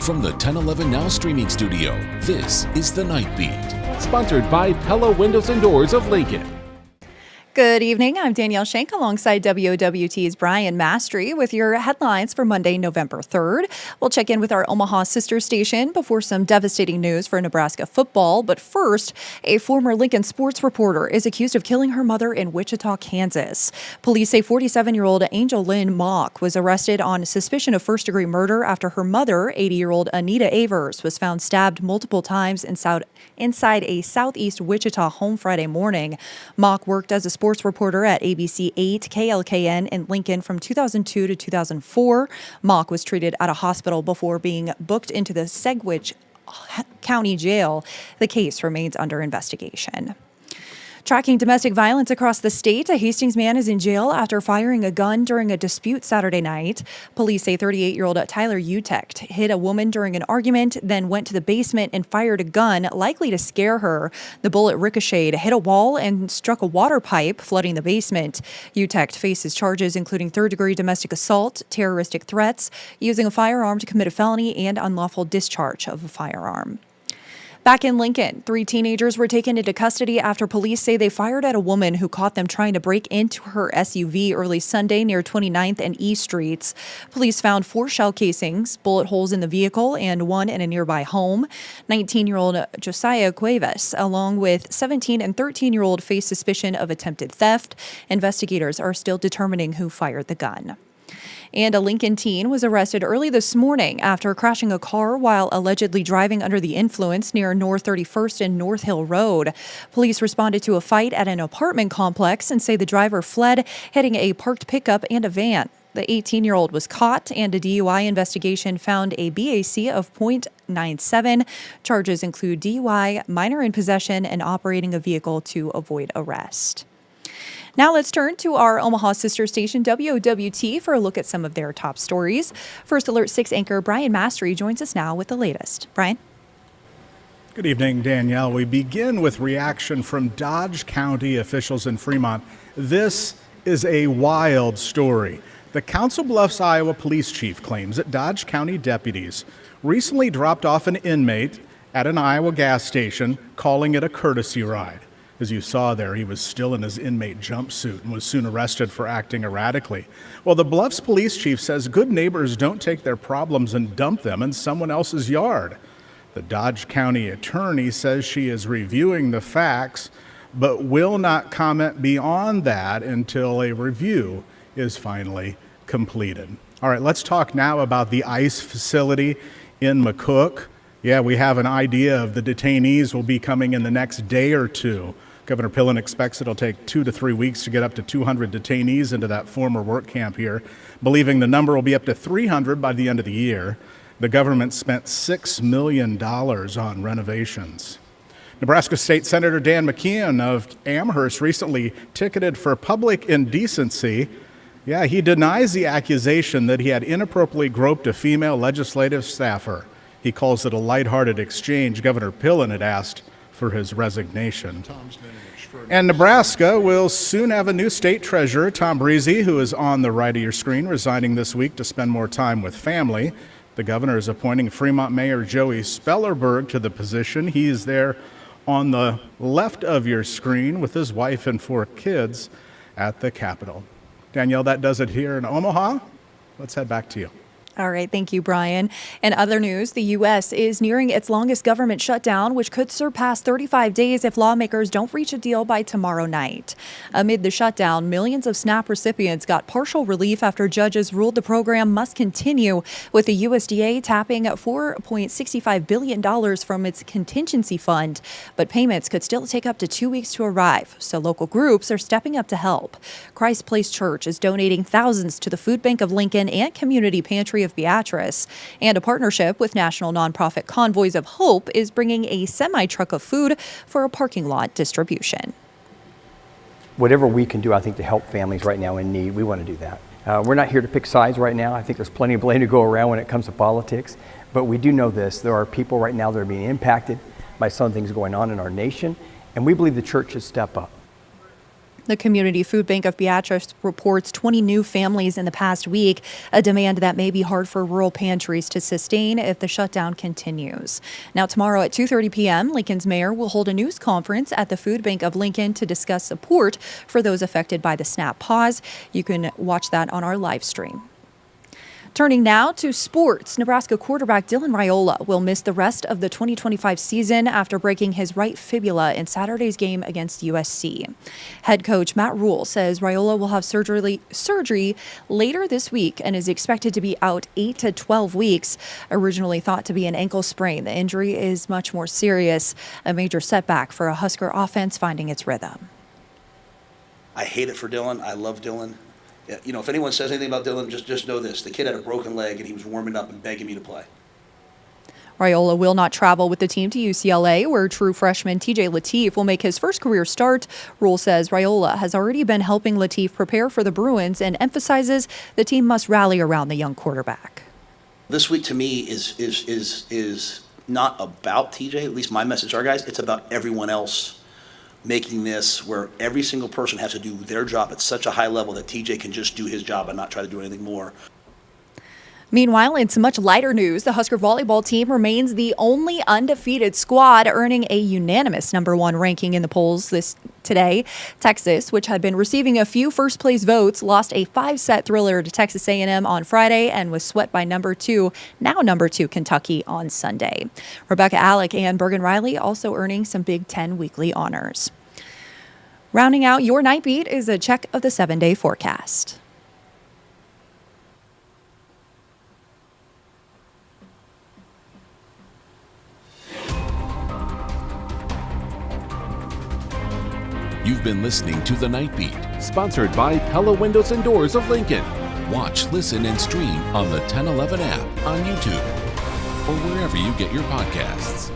From the 1011 Now streaming studio, this is The Night Beat. Sponsored by Pella Windows and Doors of Lincoln. Good evening. I'm Danielle Shenk alongside WOWT's Brian Mastry with your headlines for Monday, November 3rd. We'll check in with our Omaha sister station before some devastating news for Nebraska football. But first, a former Lincoln sports reporter is accused of killing her mother in Wichita, Kansas. Police say 47-year-old Angel Lynn Mock was arrested on suspicion of first-degree murder after her mother, 80-year-old Anita Avers, was found stabbed multiple times inside a southeast Wichita home Friday morning. Mock worked as a sports reporter at ABC 8 KLKN in Lincoln from 2002 to 2004. Mock was treated at a hospital before being booked into the Seguin County Jail. The case remains under investigation. Tracking domestic violence across the state, a Hastings man is in jail after firing a gun during a dispute Saturday night. Police say 38-year-old Tyler Utecht hit a woman during an argument, then went to the basement and fired a gun, likely to scare her. The bullet ricocheted, hit a wall, and struck a water pipe, flooding the basement. Utecht faces charges including third-degree domestic assault, terroristic threats, using a firearm to commit a felony, and unlawful discharge of a firearm. Back in Lincoln, 3 teenagers were taken into custody after police say they fired at a woman who caught them trying to break into her SUV early Sunday near 29th and E Streets. Police found 4 shell casings, bullet holes in the vehicle, and 1 in a nearby home. 19-year-old Josiah Cuevas, along with 17 and 13-year-old, face suspicion of attempted theft. Investigators are still determining who fired the gun. And a Lincoln teen was arrested early this morning after crashing a car while allegedly driving under the influence near North 31st and North Hill Road. Police responded to a fight at an apartment complex and say the driver fled, hitting a parked pickup and a van. The 18-year-old was caught, and a DUI investigation found a BAC of .97. Charges include DUI, minor in possession, and operating a vehicle to avoid arrest. Now let's turn to our Omaha sister station, WOWT, for a look at some of their top stories. First Alert 6 anchor Brian Mastry joins us now with the latest. Brian? Good evening, Danielle. We begin with reaction from Dodge County officials in Fremont. This is a wild story. The Council Bluffs, Iowa police chief claims that Dodge County deputies recently dropped off an inmate at an Iowa gas station, calling it a courtesy ride. As you saw there, he was still in his inmate jumpsuit and was soon arrested for acting erratically. Well, the Bluffs police chief says good neighbors don't take their problems and dump them in someone else's yard. The Dodge County attorney says she is reviewing the facts, but will not comment beyond that until a review is finally completed. All right, let's talk now about the ICE facility in McCook. Yeah, we have an idea of the detainees will be coming in the next day or two. Governor Pillen expects it'll take 2 to 3 weeks to get up to 200 detainees into that former work camp here, believing the number will be up to 300 by the end of the year. The government spent $6 million on renovations. Nebraska State Senator Dan McKeon of Amherst recently ticketed for public indecency. Yeah, he denies the accusation that he had inappropriately groped a female legislative staffer. He calls it a lighthearted exchange. Governor Pillen had asked for his resignation. And Nebraska will soon have a new state treasurer, Tom Breezy, who is on the right of your screen, resigning this week to spend more time with family. The governor is appointing Fremont Mayor Joey Spellerberg to the position. He is there on the left of your screen with his wife and 4 kids at the Capitol. Danielle, that does it here in Omaha. Let's head back to you. All right. Thank you, Brian. In other news, the U.S. is nearing its longest government shutdown, which could surpass 35 days if lawmakers don't reach a deal by tomorrow night. Amid the shutdown, millions of SNAP recipients got partial relief after judges ruled the program must continue, with the USDA tapping $4.65 billion from its contingency fund. But payments could still take up to 2 weeks to arrive, so local groups are stepping up to help. Christ Place Church is donating thousands to the Food Bank of Lincoln and Community Pantry of Beatrice, and a partnership with national nonprofit Convoys of Hope is bringing a semi-truck of food for a parking lot distribution. Whatever we can do, I think, to help families right now in need, we want to do that. We're not here to pick sides right now. I think there's plenty of blame to go around when it comes to politics, but we do know this. There are people right now that are being impacted by some things going on in our nation, and we believe the church should step up. The Community Food Bank of Beatrice reports 20 new families in the past week, a demand that may be hard for rural pantries to sustain if the shutdown continues. Now, tomorrow at 2:30 p.m., Lincoln's mayor will hold a news conference at the Food Bank of Lincoln to discuss support for those affected by the SNAP pause. You can watch that on our live stream. Turning now to sports, Nebraska quarterback Dylan Raiola will miss the rest of the 2025 season after breaking his right fibula in Saturday's game against USC. Head coach Matt Rule says Raiola will have surgery later this week and is expected to be out 8 to 12 weeks. Originally thought to be an ankle sprain, the injury is much more serious, a major setback for a Husker offense finding its rhythm. I hate it for Dylan. I love Dylan. You know, if anyone says anything about Dylan, just know this. The kid had a broken leg, and he was warming up and begging me to play. Raiola will not travel with the team to UCLA, where true freshman TJ Lateef will make his first career start. Rule says Raiola has already been helping Lateef prepare for the Bruins and emphasizes the team must rally around the young quarterback. This week, to me, is not about TJ. At least my message to our guys. It's about everyone else making this where every single person has to do their job at such a high level that TJ can just do his job and not try to do anything more. Meanwhile, in some much lighter news, the Husker volleyball team remains the only undefeated squad, earning a unanimous #1 ranking in the polls today. Texas, which had been receiving a few first-place votes, lost a 5-set thriller to Texas A&M on Friday and was swept by now number 2 Kentucky on Sunday. Rebecca Alec and Bergen Riley also earning some Big Ten weekly honors. Rounding out your night beat is a check of the 7-day forecast. You've been listening to The Night Beat. Sponsored by Pella Windows and Doors of Lincoln. Watch, listen, and stream on the 1011 app on YouTube or wherever you get your podcasts.